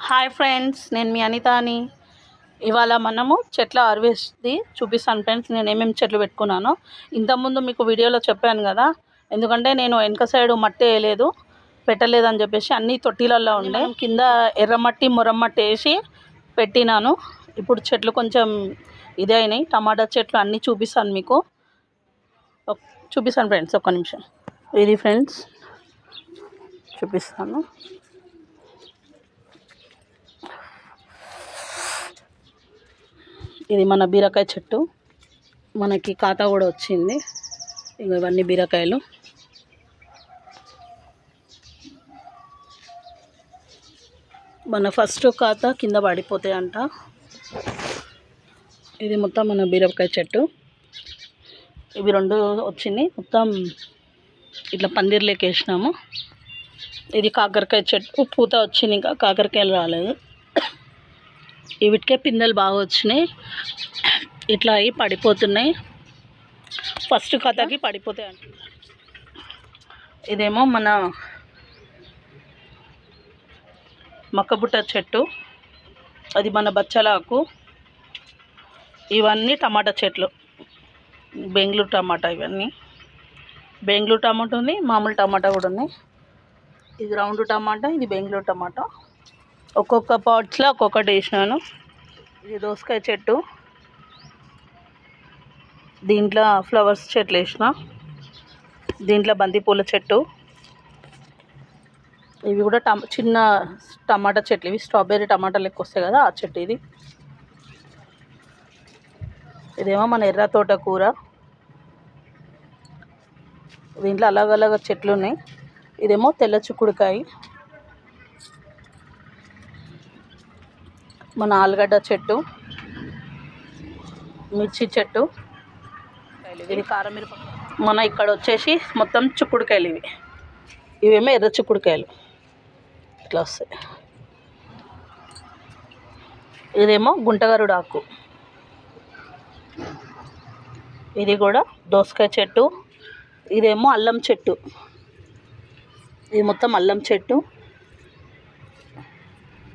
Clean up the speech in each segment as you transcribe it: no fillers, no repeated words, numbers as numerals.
Hi friends, నేను మీ అనితాని. ఇవాళ మనము చెట్ల హార్వెస్ట్ది చూపిస్తాను ఫ్రెండ్స్. నేను ఏమేమి చెట్లు పెట్టుకున్నానో ఇంతకుముందు మీకు వీడియోలో చెప్పాను కదా. ఎందుకంటే నేను వెనక సైడ్ మట్టి వేయలేదు, పెట్టలేదని చెప్పేసి అన్ని తొట్టిలలో ఉండే కింద ఎర్రమట్టి మురమ్మట్టి వేసి పెట్టినాను. ఇప్పుడు చెట్లు కొంచెం ఇదే అయినాయి. టమాటా చెట్లు అన్నీ చూపిస్తాను మీకు. చూపిస్తాను ఫ్రెండ్స్, ఒక్క నిమిషం. ఇది ఫ్రెండ్స్ చూపిస్తాను. ఇది మన బీరకాయ చెట్టు, మనకి ఖాతా కూడా వచ్చింది. ఇవన్నీ బీరకాయలు. మన ఫస్ట్ ఖాతా కింద పడిపోతాయంట. ఇది మొత్తం మన బీరకాయ చెట్టు. ఇవి రెండు వచ్చినాయి, మొత్తం ఇట్లా పందిర్లేకి వేసినాము. ఇది కాకరకాయ చెట్టు, పూత వచ్చింది, ఇంకా కాకరకాయలు రాలేదు. వీటికే పిందెలు బాగా వచ్చినాయి, ఇట్లా అవి పడిపోతున్నాయి. ఫస్ట్ ఖాతాకి పడిపోతాయి అంట. ఇదేమో మన మక్కబుట్ట చెట్టు, అది మన బచ్చలాకు. ఇవన్నీ టమాటా చెట్లు, బెంగళూరు టమాటా. ఇవన్నీ బెంగళూరు టమాటా ఉంది, మామూలు టమాటా కూడా ఉన్నాయి. ఇది రౌండ్ టమాటా, ఇది బెంగళూరు టమాటా. ఒక్కొక్క పాట్స్లో ఒక్కొక్కటి వేసినాను. ఇది దోసకాయ చెట్టు, దీంట్లో ఫ్లవర్స్ చెట్లు వేసిన. దీంట్లో బంతిపూల చెట్టు. ఇవి కూడా చిన్న టమాటా చెట్లు, ఇవి స్ట్రాబెర్రీ టమాటా లెక్క వస్తాయి కదా, ఆ చెట్టు ఇది. ఇదేమో మన ఎర్ర తోటకూర. దీంట్లో అలగలగ చెట్లు ఉన్నాయి. ఇదేమో తెల్ల చిక్కుడుకాయ. మన ఆలుగడ్డ చెట్టు, మిర్చి చెట్టు. ఇది కారమిరప. మన ఇక్కడ వచ్చేసి మొత్తం చిక్కుడుకాయలు. ఇవేమో ఎర్ర చిక్కుడుకాయలు, ఇట్లా వస్తాయి. ఇదేమో గుంటగరుడు ఆకు. ఇది కూడా దోసకాయ చెట్టు. ఇదేమో అల్లం చెట్టు. ఇది మొత్తం అల్లం చెట్టు.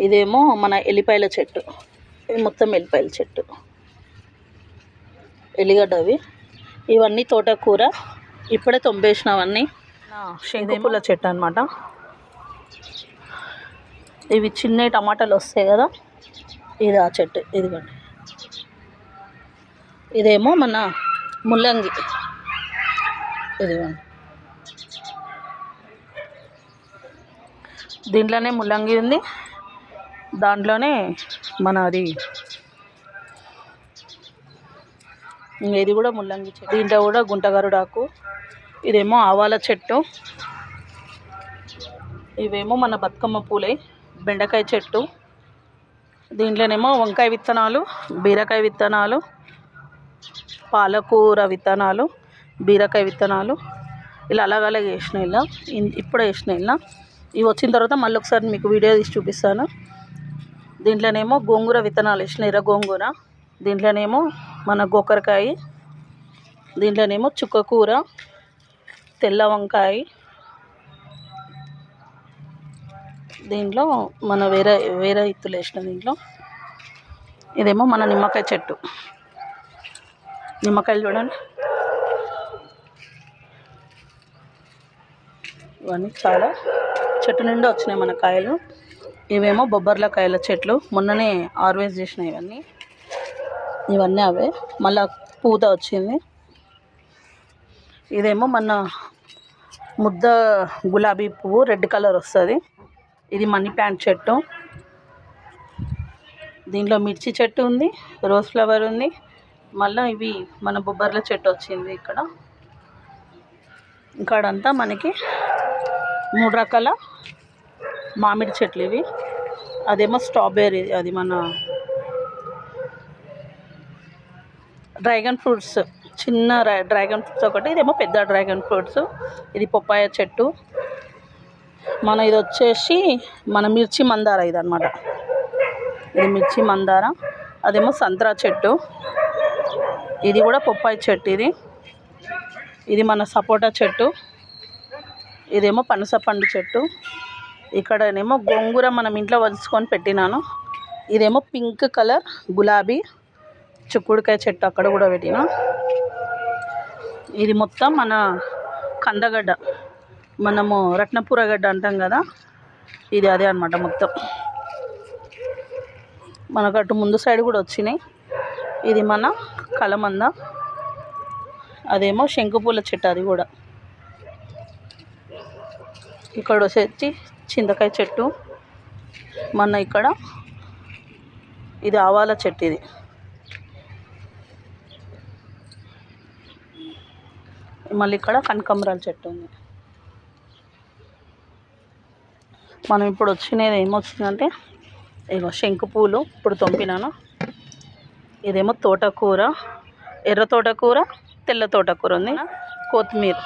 ఇదేమో మన ఎల్లిపాయల చెట్టు. ఇది మొత్తం ఎల్లిపాయల చెట్టు, ఎల్లిగడ్డవి. ఇవన్నీ తోటకూర, ఇప్పుడే తొంపేసినవన్నీ. శంకుపూల చెట్టు అనమాట. ఇవి చిన్న టమాటాలు వస్తాయి కదా, ఇది ఆ చెట్టు. ఇదిగోండి, ఇదేమో మన ముల్లంగి. ఇదిగోండి, దీంట్లోనే ముల్లంగి ఉంది, దాంట్లోనే మన అది ఇది కూడా ముల్లంగి చెట్టు. దీంట్లో కూడా గుంటగరుడాకు. ఇదేమో ఆవాల చెట్టు. ఇవేమో మన బతుకమ్మ పూలే. బెండకాయ చెట్టు. దీంట్లోనేమో వంకాయ విత్తనాలు, బీరకాయ విత్తనాలు, పాలకూర విత్తనాలు, బీరకాయ విత్తనాలు. ఇలా అలాగలాగే వేసిన, ఇలా ఇప్పుడే వేసిన. ఇలా ఇవి వచ్చిన తర్వాత మళ్ళీ ఒకసారి మీకు వీడియో తీసి చూపిస్తాను. దీంట్లోనేమో గోంగూర విత్తనాలు వేసిన, ఎర్ర గోంగూర. దీంట్లోనేమో మన గోకరకాయ. దీంట్లోనేమో చుక్కకూర, తెల్ల వంకాయ. దీంట్లో మన వేరే ఇత్తులు వేసిన. దీంట్లో ఇదేమో మన నిమ్మకాయ చెట్టు. నిమ్మకాయలు చూడండి, ఇవన్నీ చాలా చెట్టు నిండా వచ్చినాయి మన కాయలు. ఇవేమో బొబ్బర్ల కాయల చెట్లు, మొన్ననే హార్వెస్ట్ చేసినాయి. ఇవన్నీ అవే, మళ్ళీ పూత వచ్చింది. ఇదేమో మన ముద్ద గులాబీ పువ్వు, రెడ్ కలర్ వస్తుంది. ఇది మనీ ప్లాంట్ చెట్టు. దీంట్లో మిర్చి చెట్టు ఉంది, రోజ్ ఫ్లవర్ ఉంది. మళ్ళీ ఇవి మన బొబ్బర్ల చెట్టు వచ్చింది. ఇక్కడంతా మనకి 3 రకాల మామిడి చెట్లు ఇవి. అదేమో స్ట్రాబెర్రీ, అది మన డ్రాగన్ ఫ్రూట్స్, చిన్న డ్రాగన్ ఫ్రూట్స్ ఒకటి. ఇదేమో పెద్ద డ్రాగన్ ఫ్రూట్స్. ఇది పప్పాయ చెట్టు. ఇది వచ్చేసి మన మిర్చి మందార. ఇదన్నమాట, ఇది మిర్చి మందార. అదేమో సంత్రా చెట్టు. ఇది కూడా పప్పాయ చెట్టు. ఇది మన సపోటా చెట్టు. ఇదేమో పనస పండు చెట్టు. ఇక్కడనేమో గోంగూర మనం ఇంట్లో వలుచుకొని పెట్టినాను. ఇదేమో పింక్ కలర్ గులాబీ చిక్కుడుకాయ చెట్టు అక్కడ కూడా పెట్టిన. ఇది మొత్తం మన కందగడ్డ, మనము రత్నపుర గడ్డ అంటాం కదా, ఇది అదే అనమాట. మొత్తం మనకు అటు ముందు సైడ్ కూడా వచ్చినాయి. ఇది మన కలమంద, అదేమో శంకుపూల చెట్టు, అది కూడా. ఇక్కడ వచ్చి చింతకాయ చెట్టు, మన ఇక్కడ ఇది ఆవాల చెట్టు. ఇది మళ్ళీ ఇక్కడ కనకాంబరాల చెట్టు ఉంది. మనం ఇప్పుడు వచ్చినది ఏమొచ్చిందంటే ఇగో శంకు పూలు ఇప్పుడు తొంపినాను. ఇదేమో తోటకూర, ఎర్ర తోటకూర, తెల్ల తోటకూర ఉంది, కొత్తిమీర,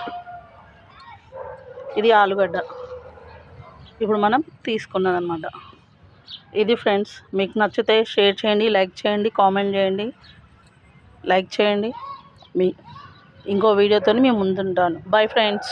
ఇది ఆలుగడ్డ ఇప్పుడు మనం తీసుకున్నది అనమాట. ఇది ఫ్రెండ్స్, మీకు నచ్చితే షేర్ చేయండి, లైక్ చేయండి, కామెంట్ చేయండి, లైక్ చేయండి. ఇంకో వీడియోతో మేము ముందుంటాను. Bye friends.